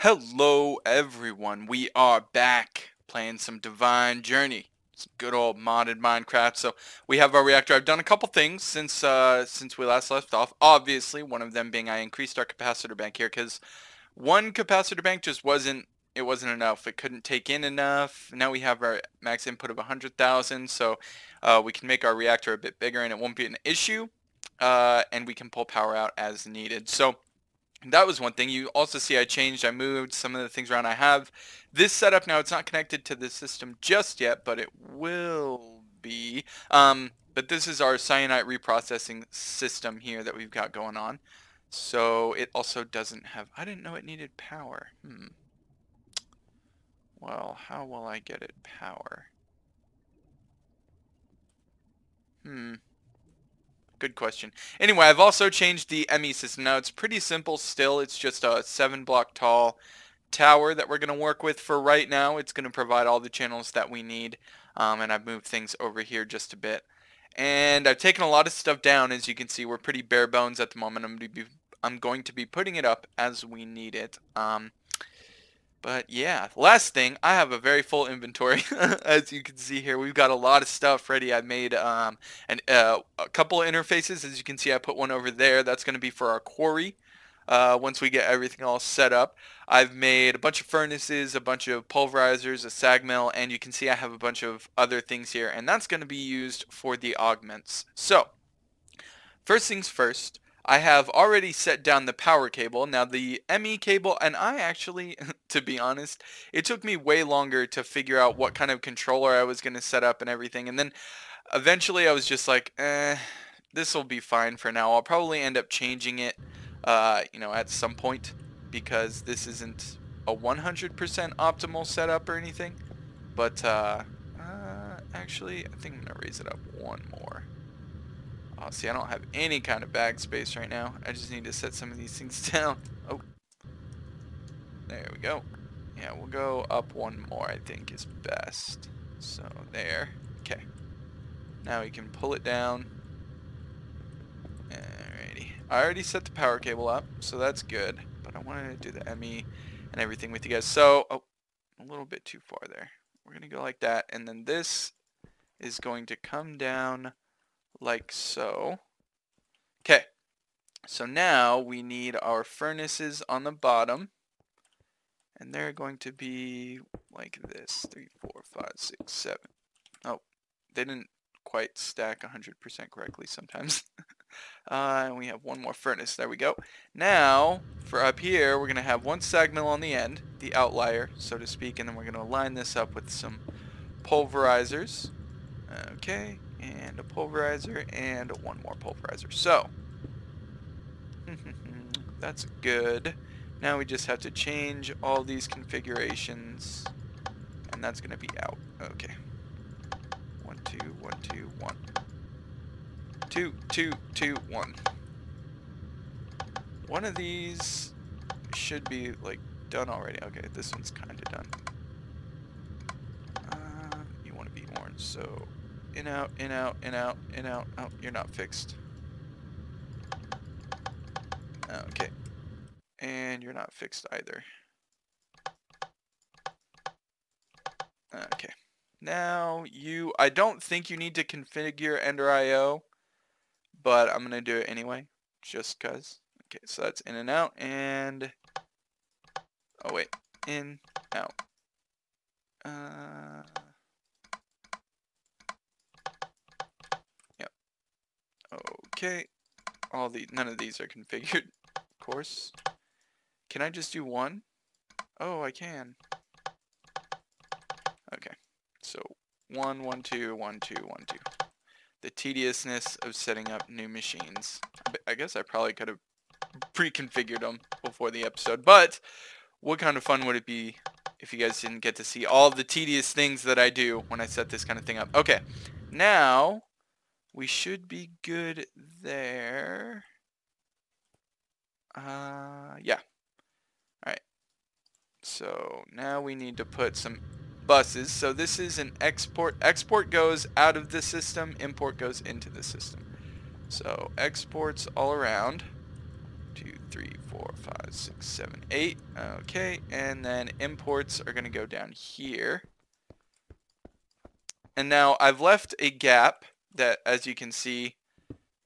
Hello everyone, we are back playing some Divine Journey. Some good old modded Minecraft. So we have our reactor. I've done a couple things since we last left off. Obviously, one of them being I increased our capacitor bank here because one capacitor bank just wasn't enough. It couldn't take in enough. Now we have our max input of 100,000, so we can make our reactor a bit bigger and it won't be an issue. And we can pull power out as needed. So that was one thing. You also see I moved some of the things around. I have this setup now. It's not connected to the system just yet, but it will be. But this is our cyanide reprocessing system here that we've got going on. So it also doesn't have, I didn't know it needed power. Well, how will I get it power? Good question. Anyway, I've also changed the ME system. Now, it's pretty simple still. It's just a 7-block tall tower that we're going to work with for right now. It's going to provide all the channels that we need. And I've moved things over here just a bit. And I've taken a lot of stuff down. As you can see, we're pretty bare bones at the moment. I'm going to be putting it up as we need it. But yeah, last thing, I have a very full inventory. As you can see here, we've got a lot of stuff ready. I made a couple of interfaces. As you can see, I put one over there. That's going to be for our quarry once we get everything all set up. I've made a bunch of furnaces, a bunch of pulverizers, a sag mill, and you can see I have a bunch of other things here, and that's going to be used for the augments. So, first things first, I have already set down the power cable. Now the ME cable, and I actually, to be honest, it took me way longer to figure out what kind of controller I was going to set up and everything. And then eventually I was just like, this will be fine for now. I'll probably end up changing it, at some point because this isn't a 100% optimal setup or anything. But actually, I think I'm going to raise it up one more. Oh, see, I don't have any kind of bag space right now. I just need to set some of these things down. Oh, there we go. Yeah, we'll go up one more, I think is best. So, there. Okay. Now we can pull it down. Alrighty. I already set the power cable up, so that's good. But I wanted to do the ME and everything with you guys. So, oh, a little bit too far there. We're going to go like that. And then this is going to come down like so. Okay, so now we need our furnaces on the bottom, and they're going to be like this: 3, 4, 5, 6, 7. Oh, they didn't quite stack 100% correctly sometimes. And we have one more furnace. There we go. Now, for up here, we're going to have one sag mill on the end, the outlier, so to speak, and then we're going to line this up with some pulverizers. Okay, and a pulverizer, and one more pulverizer. So, that's good. Now we just have to change all these configurations, and that's going to be out. Okay. 1, 2, 1, 2, 1. 2, 2, 2, 1. One of these should be, like, done already. Okay, this one's kind of done. You want to be orange, so in, out, in, out, in, out, in, out. Oh, you're not fixed. Okay. And you're not fixed either. Okay. Now I don't think you need to configure Ender IO, but I'm going to do it anyway, just cuz. Okay, so that's in and out, and, oh wait, in, out. Yep. Okay. None of these are configured, of course. Can I just do one? Oh, I can. Okay. So 1, 1, 2, 1, 2, 1, 2. The tediousness of setting up new machines. I guess I probably could have pre-configured them before the episode, but what kind of fun would it be if you guys didn't get to see all the tedious things that I do when I set this kind of thing up? Okay. Now we should be good there. Yeah. Alright. So now we need to put some buses. So this is an export. Export goes out of the system. Import goes into the system. So exports all around. 2, 3, 4, 5, 6, 7, 8. Okay, and then imports are going to go down here. And now I've left a gap that, as you can see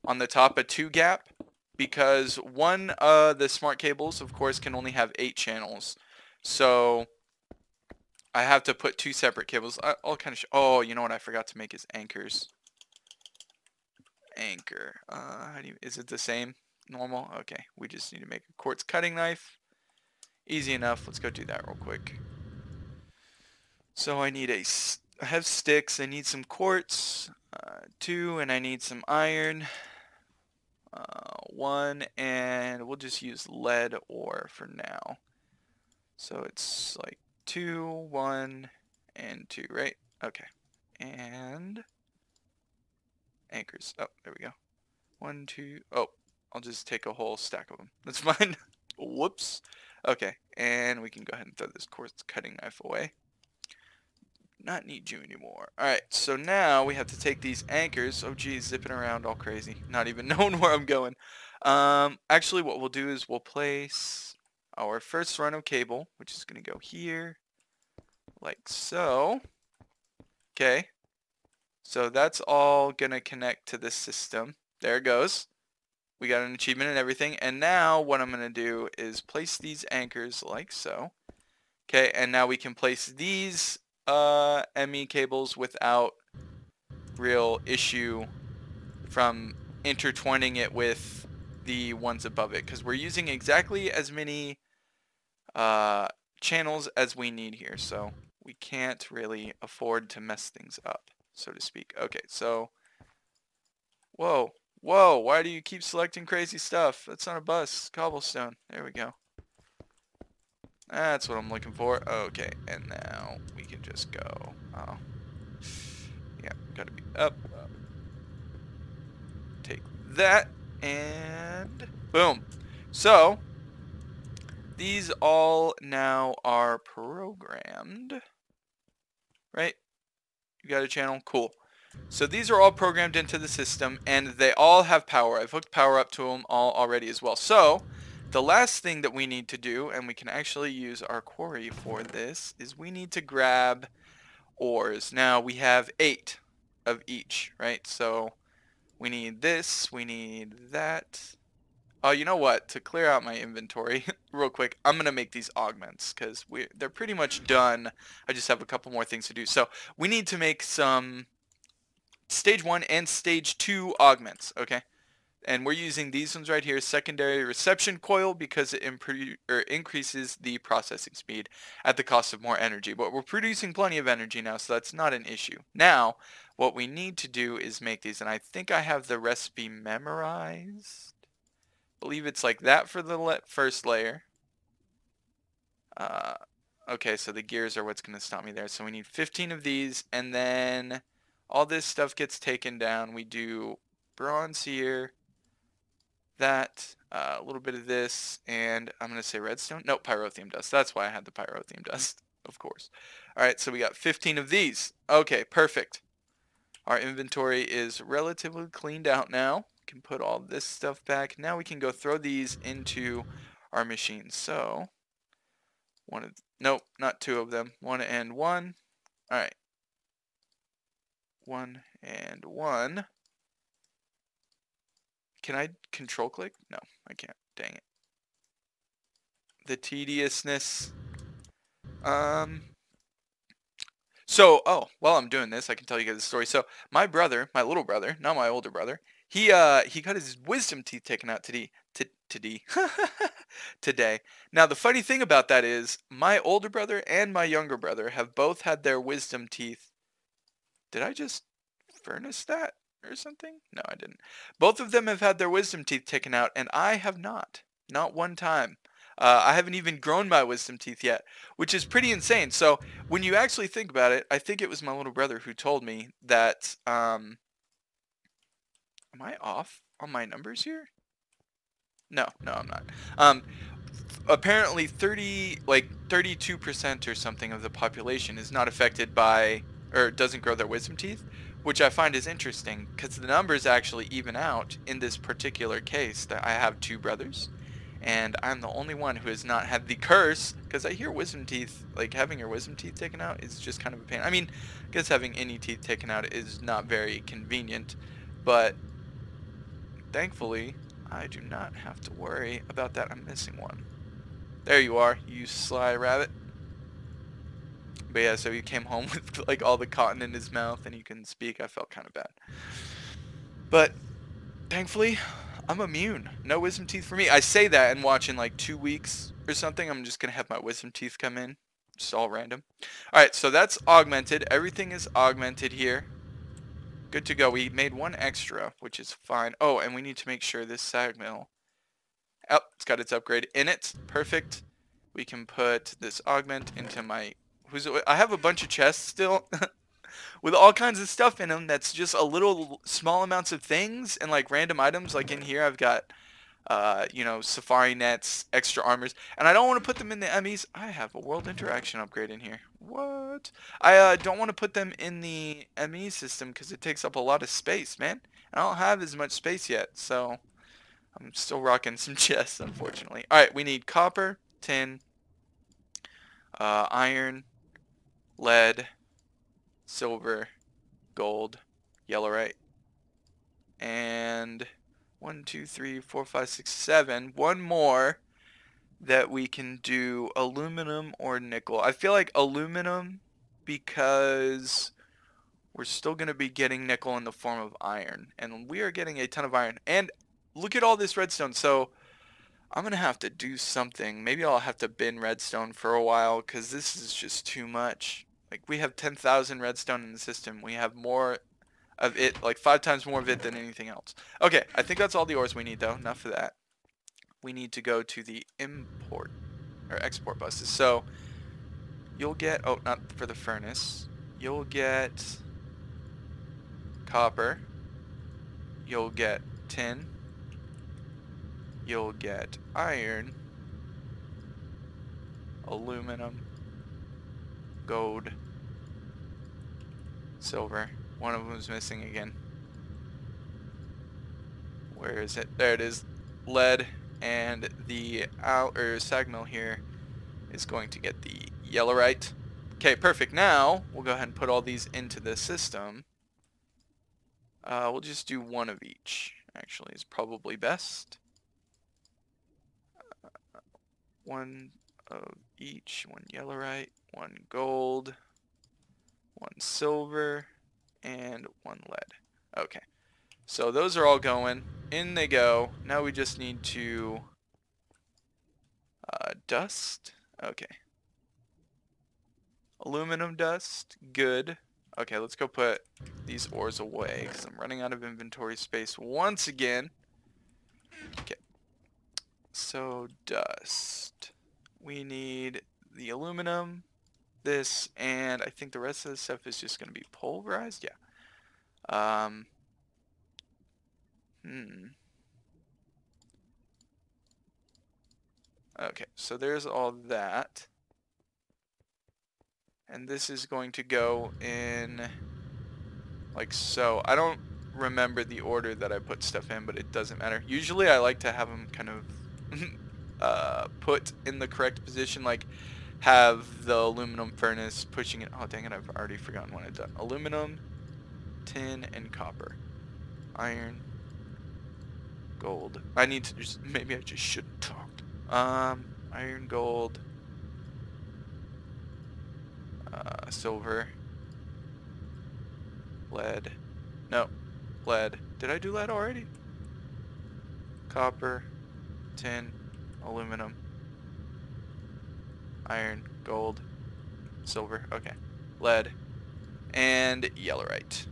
on the top, a 2 gap, because one of the smart cables, of course, can only have 8 channels. So I have to put 2 separate cables. I'll kind of oh, you know what I forgot to make is anchors. Anchor. Is it the same? Normal? Okay. We just need to make a quartz cutting knife. Easy enough. Let's go do that real quick. So I have sticks. I need some quartz. 2, and I need some iron. 1, and we'll just use lead ore for now. So it's like 2, 1, and 2, right? Okay. And anchors. Oh, there we go. 1, 2. Oh, I'll just take a whole stack of them. That's fine. Whoops. Okay, and we can go ahead and throw this quartz cutting knife away. Not need you anymore. Alright, so now we have to take these anchors. Oh geez, zipping around all crazy. Not even knowing where I'm going. Actually what we'll do is we'll place our first run of cable, which is going to go here, like so. Okay, so that's all going to connect to this system. There it goes. We got an achievement and everything. And now what I'm going to do is place these anchors like so. Okay, and now we can place these ME cables without real issue from intertwining it with the ones above it, because we're using exactly as many channels as we need here, so we can't really afford to mess things up, so to speak. Okay, so whoa, why do you keep selecting crazy stuff? That's not a bus. Cobblestone. There we go. That's what I'm looking for. Okay, and now we can just go. Oh, yeah, gotta be up. Take that, and boom. So these all now are programmed, right? You got a channel? Cool. So these are all programmed into the system, and they all have power. I've hooked power up to them all already as well. So the last thing that we need to do, and we can actually use our quarry for this, is we need to grab ores. Now we have 8 of each, right? So we need this, we need that. Oh, you know what? To clear out my inventory real quick, I'm going to make these augments because they're pretty much done. I just have a couple more things to do. So we need to make some stage 1 and stage 2 augments, okay? And we're using these ones right here, secondary reception coil, because it increases the processing speed at the cost of more energy. But we're producing plenty of energy now, so that's not an issue. Now, what we need to do is make these, and I think I have the recipe memorized. I believe it's like that for the first layer. Okay, so the gears are what's going to stop me there. So we need 15 of these, and then all this stuff gets taken down. We do bronze here. That, a little bit of this, and I'm going to say redstone. No, pyrotheum dust. That's why I had the pyrotheum dust, of course. Alright, so we got 15 of these. Okay, perfect. Our inventory is relatively cleaned out now. We can put all this stuff back. Now we can go throw these into our machine. So, nope, not 2 of them. 1 and 1. Alright. 1 and 1. Can I control click? No, I can't. Dang it. The tediousness. So, while I'm doing this, I can tell you guys a story. So, my brother, my little brother, not my older brother, he got his wisdom teeth taken out today. Now, the funny thing about that is, my older brother and my younger brother have both had their wisdom teeth. Did I just furnace that or something? No, I didn't. Both of them have had their wisdom teeth taken out, and I have not. Not one time. I haven't even grown my wisdom teeth yet, which is pretty insane. So when you actually think about it, I think it was my little brother who told me that, am I off on my numbers here? No, I'm not. Apparently 32% or something of the population is not affected by, or doesn't grow their wisdom teeth, which I find is interesting because the numbers actually even out in this particular case. That I have 2 brothers, And I'm the only one who has not had the curse, because I hear wisdom teeth, like having your wisdom teeth taken out is just kind of a pain. I mean, I guess having any teeth taken out is not very convenient, but thankfully I do not have to worry about that. I'm missing one. There you are, you sly rabbit. But yeah, so he came home with like all the cotton in his mouth and he couldn't speak. I felt kind of bad. But thankfully, I'm immune. No wisdom teeth for me. I say that, and watch in like 2 weeks or something, I'm just going to have my wisdom teeth come in. Just all random. Alright, so that's augmented. Everything is augmented here. Good to go. We made one extra, which is fine. Oh, and we need to make sure this sag mill... Oh, it's got its upgrade in it. Perfect. We can put this augment into my... I have a bunch of chests still. With all kinds of stuff in them that's just a little small amounts of things and like random items. Like in here I've got you know, safari nets, extra armors, and I don't want to put them in the Emmys. I have a world interaction upgrade in here. What? I don't want to put them in the ME system because it takes up a lot of space, man. I don't have as much space yet, so I'm still rocking some chests, unfortunately. Alright, we need copper, tin, iron, lead, silver, gold, yellowite, and 1, 2, 3, 4, 5, 6, 7. One more that we can do aluminum or nickel. I feel like aluminum because we're still going to be getting nickel in the form of iron, and we are getting a ton of iron. And look at all this redstone. So I'm going to have to do something. Maybe I'll have to bin redstone for a while because this is just too much. Like, we have 10,000 redstone in the system. We have more of it, like 5 times more of it than anything else. Okay, I think that's all the ores we need, though. Enough of that. We need to go to the import or export buses. So you'll get, oh, not for the furnace. You'll get copper. You'll get tin. You'll get iron, aluminum, gold, silver. One of them is missing again. Where is it? There it is. Lead, and the sag mill here is going to get the yellowite. Okay, perfect. Now we'll go ahead and put all these into the system. We'll just do one of each. Actually, is probably best. One of each. One yellowite, one gold, one silver, and one lead. Okay, so those are all going. In they go. Now we just need to dust. Okay. Aluminum dust. Good. Okay, let's go put these ores away because I'm running out of inventory space once again. Okay. So dust. We need the aluminum, this, and I think the rest of the stuff is just going to be pulverized. Yeah. Okay, so there's all that. And this is going to go in like so. I don't remember the order that I put stuff in, but it doesn't matter. Usually I like to have them kind of put in the correct position, like have the aluminum furnace pushing it. Oh, dang it, I've already forgotten what I've done. Aluminum, tin, and copper. Iron, gold. I need to just, maybe I just shouldn't talk. Iron, gold, silver, lead. No, lead. Did I do lead already? Copper, tin, aluminum, iron, gold, silver. Okay, lead, and yellowite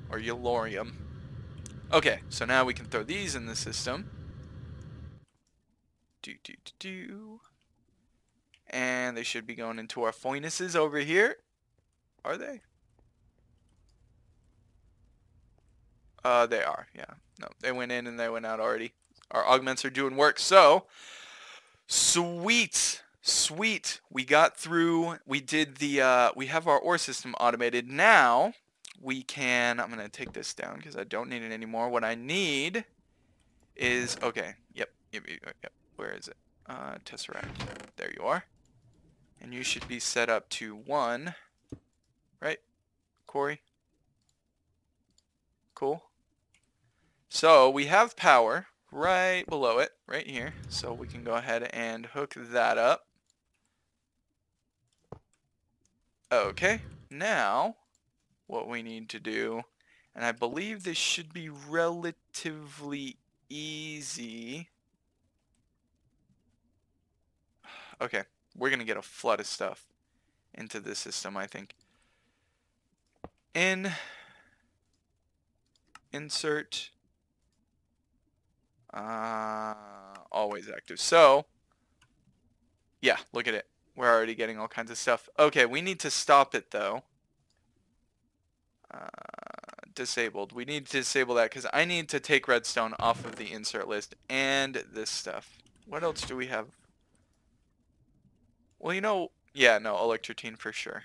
or yellorium. Okay, so now we can throw these in the system. And they should be going into our furnaces over here. Are they? They are, yeah. No, they went in and they went out already. Our augments are doing work, so sweet. Sweet. We got through. We did the we have our ore system automated. Now we can, I'm gonna take this down because I don't need it anymore. What I need is, okay, yep. Yep. Where is it? Tesseract. There you are. And you should be set up to 1. Right, Corey? Cool. So we have power right below it, right here. So we can go ahead and hook that up. Okay, now what we need to do, and I believe this should be relatively easy. Okay, we're going to get a flood of stuff into this system, I think. Insert, always active. So, yeah, look at it. We're already getting all kinds of stuff. Okay, we need to stop it, though. Disabled. We need to disable that because I need to take redstone off of the insert list and this stuff. What else do we have? Well, you know, yeah, no, electrotine for sure.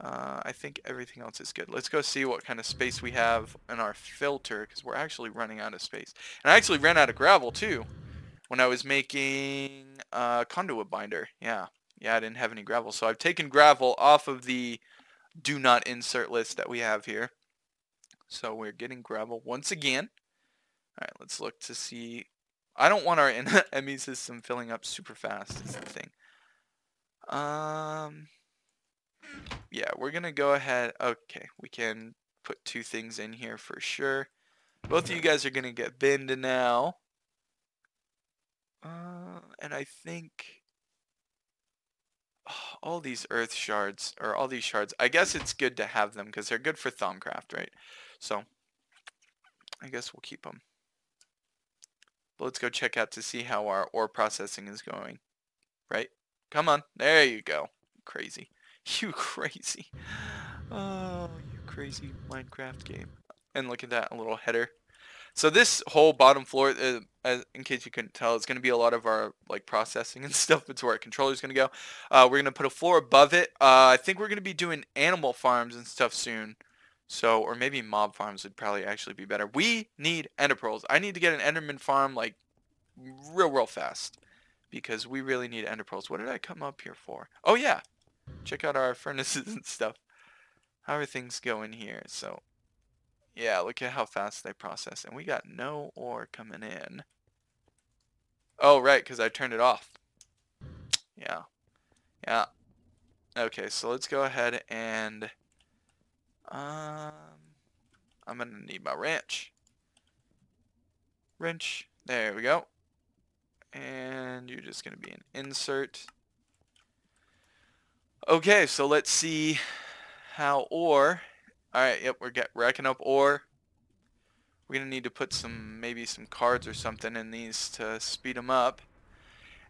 I think everything else is good. Let's go see what kind of space we have in our filter because we're actually running out of space. And I actually ran out of gravel too when I was making conduit binder. Yeah, I didn't have any gravel. So I've taken gravel off of the do not insert list that we have here. So we're getting gravel once again. All right, let's look to see. I don't want our ME system filling up super fast is the thing. Yeah, we're going to go ahead. Okay, we can put 2 things in here for sure. Both of you guys are going to get binned now. And I think all these earth shards, or all these shards, I guess it's good to have them because they're good for Thaumcraft, right? So, I guess we'll keep them. But let's go check out to see how our ore processing is going. Right? Come on. There you go. Crazy. You crazy. Oh, you crazy Minecraft game. And look at that, a little header. So this whole bottom floor, in case you couldn't tell, is going to be a lot of our like processing and stuff. It's where our controller is going to go. We're going to put a floor above it. I think we're going to be doing animal farms and stuff soon. So, or maybe mob farms would probably actually be better. We need ender pearls. I need to get an Enderman Farm like real fast because we really need ender pearls. What did I come up here for? Oh yeah, check out our furnaces and stuff. How are things going here? So, yeah, look at how fast they process. And we got no ore coming in. Oh, right, because I turned it off. Yeah. Okay, so let's go ahead and... I'm going to need my wrench. There we go. And you're just going to be an insert. Okay, so let's see how ore... Alright, yep, we're racking up ore. We're going to need to put maybe some cards or something in these to speed them up.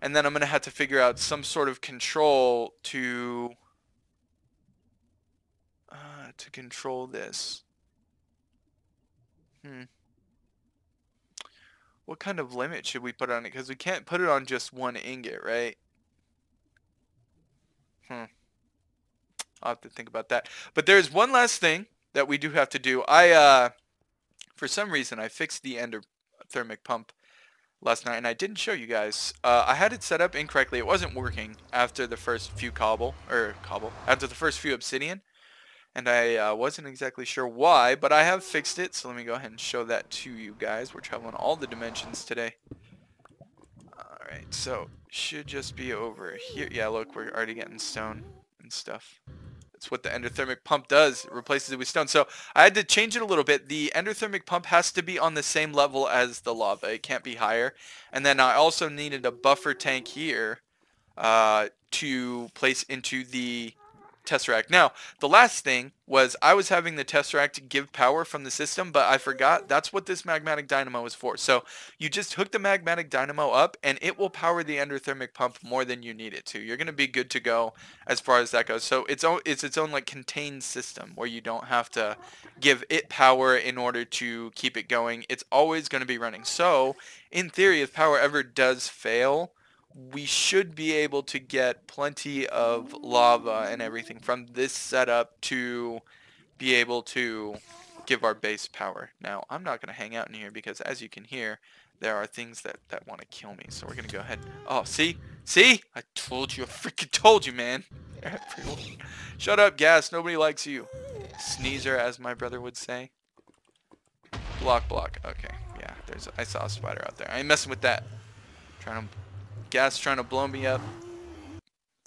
And then I'm going to have to figure out some sort of control to control this. What kind of limit should we put on it? Because we can't put it on just 1 ingot, right? I'll have to think about that. But there's one last thing that we do have to do. For some reason, I fixed the endothermic pump last night, and I didn't show you guys. I had it set up incorrectly. It wasn't working after the first few after the first few obsidian, and I wasn't exactly sure why, but I have fixed it. So let me go ahead and show that to you guys. We're traveling all the dimensions today. All right, so should just be over here. Yeah, look, we're already getting stone and stuff. That's what the endothermic pump does. It replaces it with stone. So I had to change it a little bit. The endothermic pump has to be on the same level as the lava. It can't be higher. And then I also needed a buffer tank here to place into the Tesseract. Now, the last thing was I was having the Tesseract give power from the system, but I forgot that's what this magmatic dynamo is for. So you just hook the magmatic dynamo up and it will power the endothermic pump more than you need it to. You're going to be good to go as far as that goes. So it's its own like contained system where you don't have to give it power in order to keep it going. It's always going to be running. So in theory, if power ever does fail, we should be able to get plenty of lava and everything from this setup to be able to give our base power. Now, I'm not going to hang out in here because as you can hear, there are things that want to kill me. So we're gonna go ahead. Oh, see, see, I told you, I freaking told you, man. Everyone, shut up, Gas. Nobody likes you, sneezer, as my brother would say. Block. Okay, yeah. I saw a spider out there. I ain't messing with that. Gas trying to blow me up.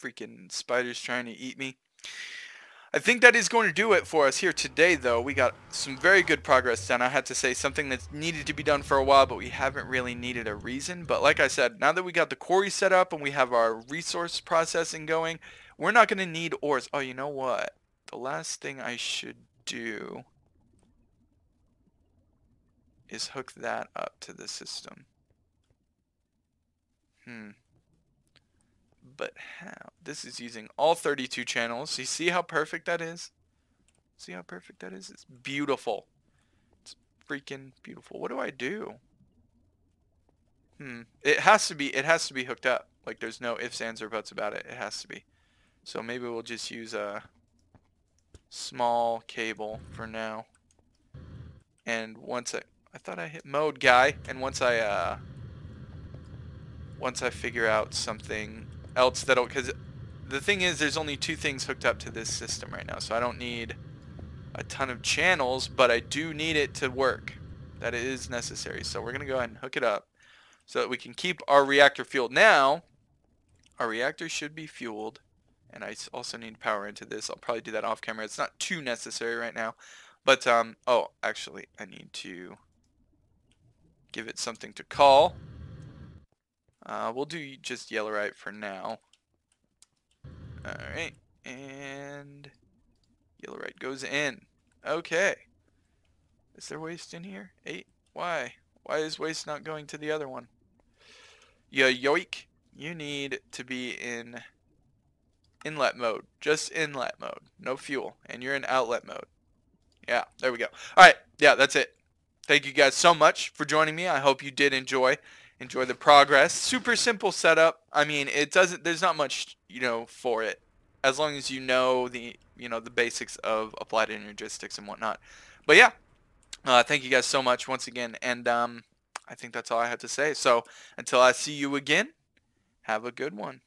Freaking spiders trying to eat me. I think that is going to do it for us here today, though. We got some very good progress done. I had to say something that's needed to be done for a while, but we haven't really needed a reason. But like I said, now that we got the quarry set up and we have our resource processing going, we're not going to need ores. Oh, you know what? The last thing I should do is hook that up to the system. But how? This is using all 32 channels. So you see how perfect that is? See how perfect that is? It's beautiful. It's freaking beautiful. What do I do? It has to be hooked up. Like, there's no ifs, ands, or buts about it. It has to be. So maybe we'll just use a small cable for now. And once I thought I hit mode, guy, and once I figure out something else that'll, because the thing is, there's only 2 things hooked up to this system right now, so I don't need a ton of channels, but I do need it to work. That is necessary. So we're gonna go ahead and hook it up so that we can keep our reactor fueled. Now our reactor should be fueled, and I also need power into this. I'll probably do that off camera. It's not too necessary right now, but oh, actually I need to give it something to call. We'll do just yellowite for now. Alright, and yellowite goes in. Okay. Is there waste in here? 8? Why? Why is waste not going to the other one? Yoik. You need to be in inlet mode. Just inlet mode. No fuel. And you're in outlet mode. Yeah, there we go. Alright, yeah, that's it. Thank you guys so much for joining me. I hope you did enjoy the progress. Super simple setup. I mean, there's not much, for it, as long as you know the basics of applied energistics and whatnot. But yeah, thank you guys so much once again, and I think that's all I had to say. So until I see you again, have a good one.